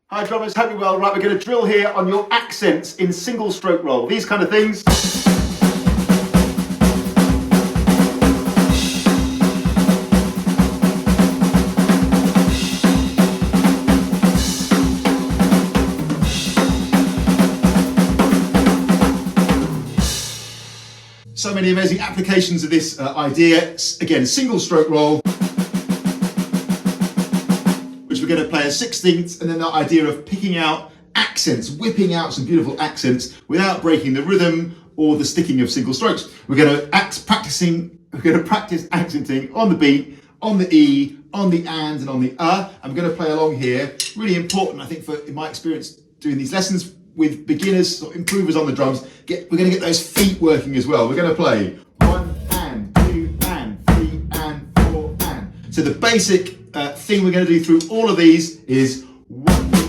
Hi drummers, hope you're well. Right, we're going to drill here on your accents in single stroke roll. These kind of things. So many amazing applications of this idea. Again, single stroke roll, which we're going to play as 16ths, and then that idea of picking out accents, whipping out some beautiful accents without breaking the rhythm or the sticking of single strokes. We're going to practice accenting on the beat, on the E, on the and on the I'm going to play along here. Really important, I think, in my experience doing these lessons with beginners or improvers on the drums. We're going to get those feet working as well. We're going to play 1 and 2 and 3 and 4 and. So the basic thing we're going to do through all of these is 1, 2,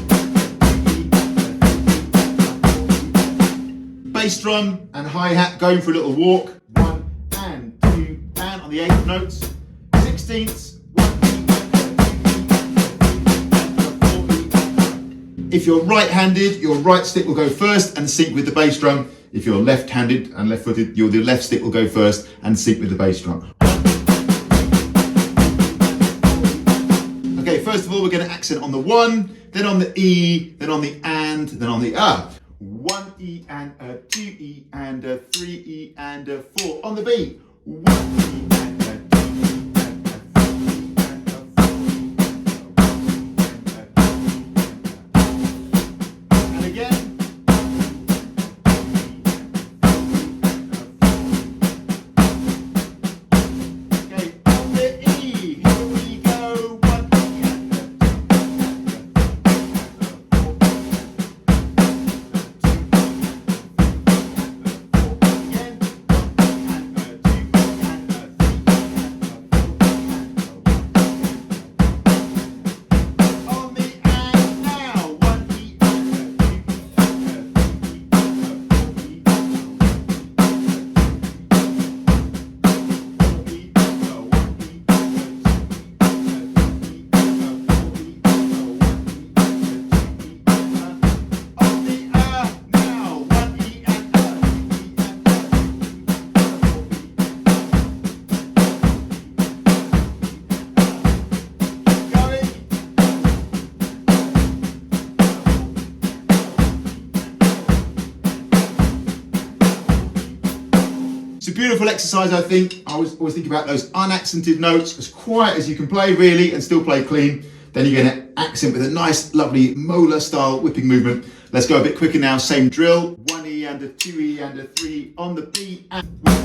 3, bass drum and hi-hat going for a little walk. 1 and 2 and on the 8th notes. 16ths. If you're right-handed, your right stick will go first and sync with the bass drum. If you're left-handed and left-footed, the left stick will go first and sync with the bass drum. Okay, first of all, we're going to accent on the 1, then on the E, then on the and, then on the 1 E and a 2 E and a 3 E and a 4 on the beat. 1 E and a 2 E and a 3 E and a 4 E and again. Okay, on the E, here we go. 1 E and a It's a beautiful exercise, I think. I always think about those unaccented notes, as quiet as you can play, really, and still play clean. Then you're going to accent with a nice, lovely molar style whipping movement. Let's go a bit quicker now. Same drill. 1 E and a 2 E and a 3 on the B and 1 E.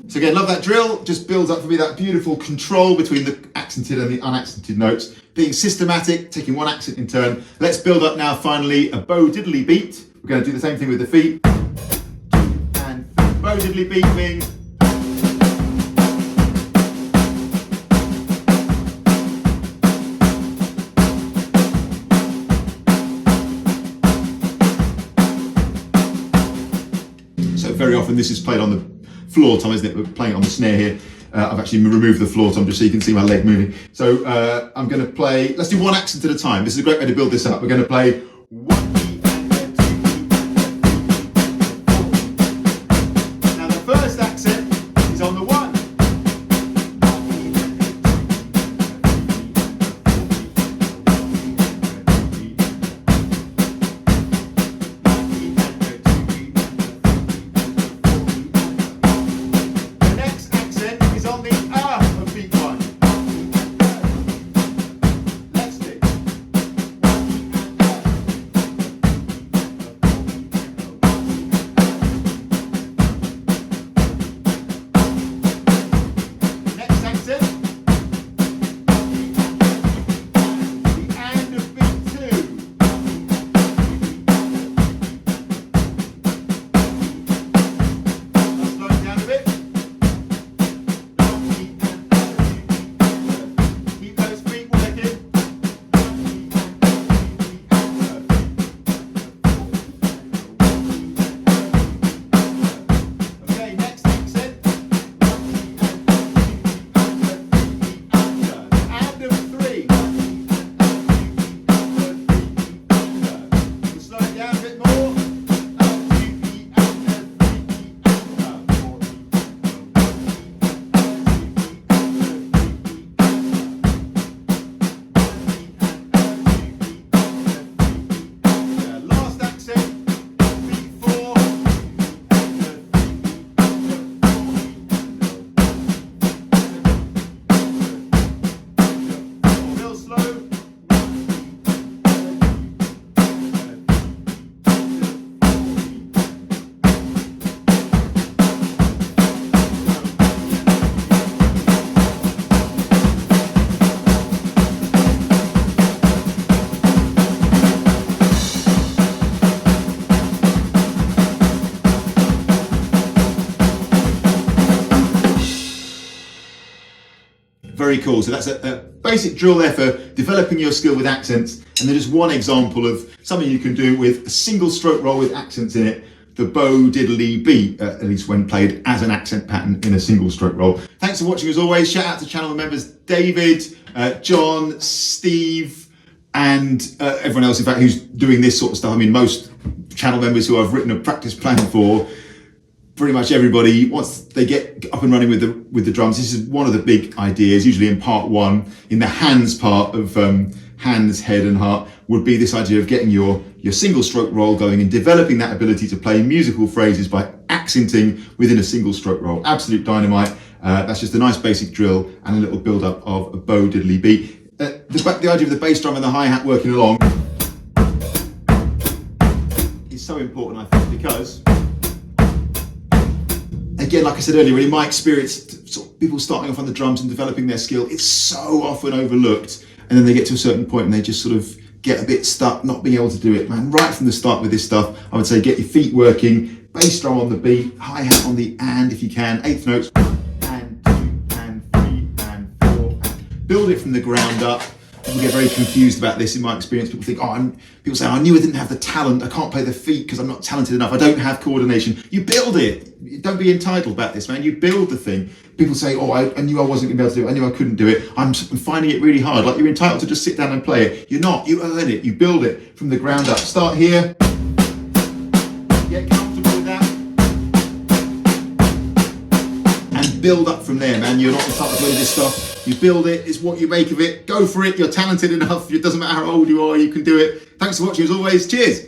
So again, love that drill. Just builds up for me that beautiful control between the accented and the unaccented notes. Being systematic, taking one accent in turn. Let's build up now finally a Bo Diddley beat. We're going to do the same thing with the feet. And Bo Diddley beat being... So very often this is played on the floor tom, isn't it? We're playing it on the snare here. I've actually removed the floor tom just so you can see my leg moving. So I'm going to play, let's do one accent at a time. This is a great way to build this up. We're going to play 1 E and a 2 E. Now the first accent is on the 1. real slow. Very cool. So that's a basic drill there for developing your skill with accents. And then just one example of something you can do with a single stroke roll with accents in it. The Bo Diddley beat, at least when played as an accent pattern in a single stroke roll. Thanks for watching as always. Shout out to channel members David, John, Steve, and everyone else, in fact, who's doing this sort of stuff. I mean, most channel members who I've written a practice plan for, pretty much everybody, once they get up and running with the drums, this is one of the big ideas, usually in part one, in the hands part of hands, head and heart, would be this idea of getting your single stroke roll going and developing that ability to play musical phrases by accenting within a single stroke roll. Absolute dynamite. That's just a nice basic drill and a little build up of a Bo Diddley beat. The idea of the bass drum and the hi-hat working along is so important, I think, because again, like I said earlier, in my experience, sort of people starting off on the drums and developing their skill, it's so often overlooked. And then they get to a certain point and they just sort of get a bit stuck, not being able to do it. Man, right from the start with this stuff, I would say get your feet working, bass drum on the beat, hi-hat on the and if you can, eighth notes, and 2, and 3, and 4, and build it from the ground up. People get very confused about this in my experience. People think, people say, I knew I didn't have the talent. I can't play the feet because I'm not talented enough. I don't have coordination. You build it. Don't be entitled about this, man. You build the thing. People say, I knew I wasn't going to be able to do it. I knew I couldn't do it. I'm finding it really hard. Like, you're entitled to just sit down and play it. You're not. You earn it. You build it from the ground up. Start here. Get comfortable with that. And build up from there, man. You're not entitled to do this stuff. You build it, it's what you make of it. Go for it, you're talented enough. It doesn't matter how old you are, you can do it. Thanks for watching as always. Cheers.